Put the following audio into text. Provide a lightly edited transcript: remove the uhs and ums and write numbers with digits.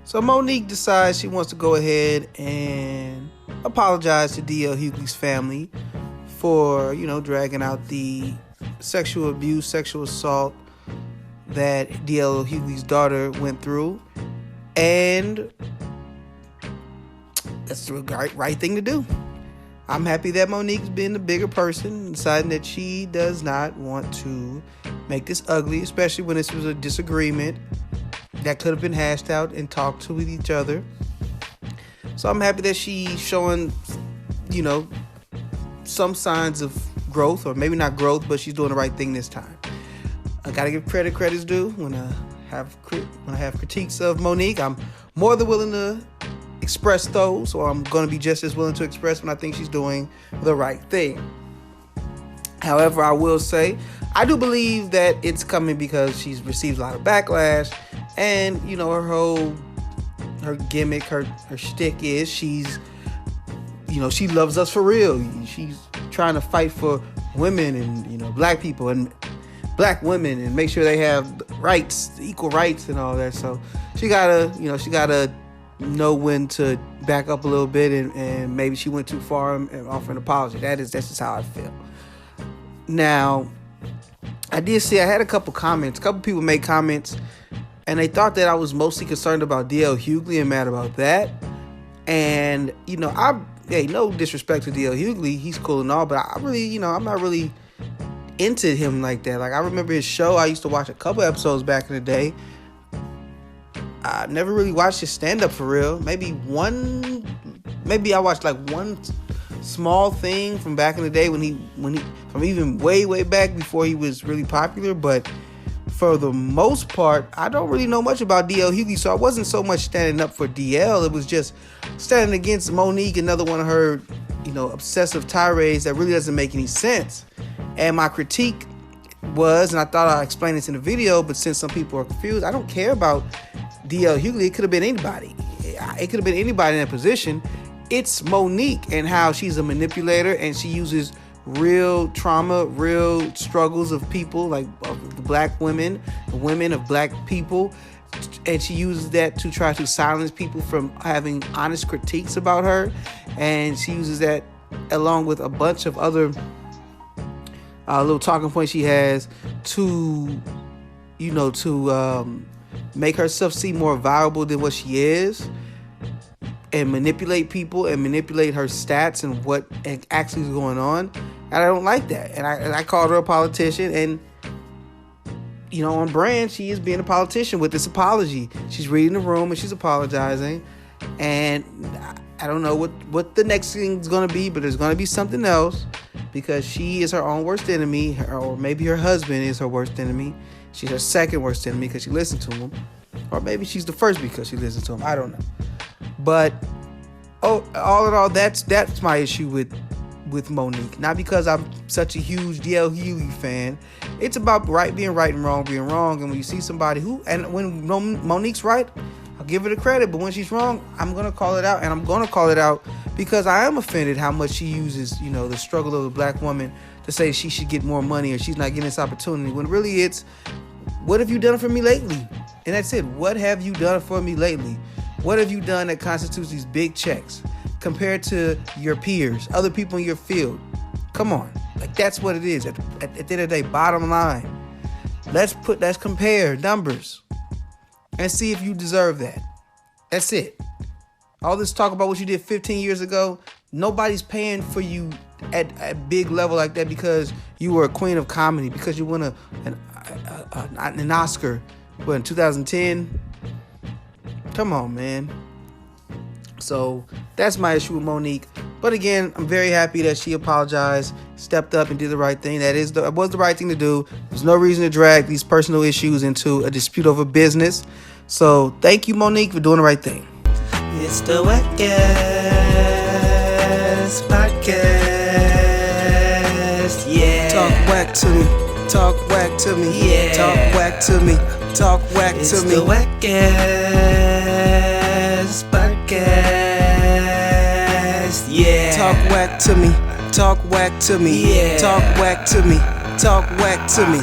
So Monique decides she wants to go ahead and apologize to D.L. Hughley's family for, dragging out the sexual abuse, sexual assault that D.L. Hughley's daughter went through. And that's the right thing to do. I'm happy that Monique's been the bigger person, deciding that she does not want to make this ugly, especially when this was a disagreement that could have been hashed out and talked to with each other. So I'm happy that she's showing, some signs of growth, or maybe not growth, but she's doing the right thing this time. I gotta give credit's due. When I have critiques of Monique, I'm more than willing to express those, or I'm going to be just as willing to express when I think she's doing the right thing. However, I will say, I do believe that it's coming because she's received a lot of backlash, and her gimmick, her shtick is she loves us for real. She's trying to fight for women and black people and black women and make sure they have rights, equal rights and all that. So she gotta know when to back up a little bit, and maybe she went too far and offer an apology. That's just how I feel. Now, I did see, I had a couple people made comments, and they thought that I was mostly concerned about D.L. Hughley and mad about that. And, no disrespect to D.L. Hughley, he's cool and all, but I'm not really into him like that. Like, I remember his show, I used to watch a couple episodes back in the day. I never really watched his stand-up for real. Maybe I watched like one small thing from back in the day when he from even way back before he was really popular. But for the most part, I don't really know much about D.L. Hughley, so I wasn't so much standing up for D.L. It was just standing against Monique, another one of her, obsessive tirades that really doesn't make any sense. And my critique was, and I thought I'd explain this in the video, but since some people are confused, I don't care about D.L. Hughley. It could have been anybody. It could have been anybody in that position. It's Monique and how she's a manipulator, and she uses real trauma, real struggles of people, like of the black women of black people, and she uses that to try to silence people from having honest critiques about her. And she uses that along with a bunch of other little talking points she has to make herself seem more valuable than what she is, and manipulate people and manipulate her stats and what actually is going on. And I don't like that. And I called her a politician, and on brand, she is being a politician with this apology. She's reading the room and she's apologizing, and I don't know what the next thing's going to be, but there's going to be something else, because she is her own worst enemy, or maybe her husband is her worst enemy. She's her second worst enemy because she listened to him. Or maybe she's the first because she listened to him. I don't know. But all in all, that's my issue with Monique. Not because I'm such a huge D.L. Hughley fan. It's about being right and wrong being wrong. And when you see somebody when Monique's right, I'll give her the credit. But when she's wrong, I'm going to call it out. And I'm going to call it out because I am offended how much she uses, the struggle of the black woman to say she should get more money or she's not getting this opportunity, when really it's, what have you done for me lately? And that's it. What have you done for me lately? What have you done that constitutes these big checks compared to your peers, other people in your field? Come on. Like, that's what it is. At the end of the day, bottom line, let's compare numbers and see if you deserve that. That's it. All this talk about what you did 15 years ago, nobody's paying for you at a big level like that because you were a queen of comedy, because you won an Oscar in 2010. Come on, man. So that's my issue with Monique. But again, I'm very happy that she apologized, stepped up, and did the right thing. That was the right thing to do. There's no reason to drag these personal issues into a dispute over business. So thank you, Monique, for doing the right thing. It's the WACCast podcast. Yeah. Talk whack to me. Talk whack to me. Yeah. Talk whack to me. Talk whack It's to me. the WACCast podcast. Yeah. Talk whack to me. Talk whack to me. Yeah. Talk whack to me. Talk whack to me.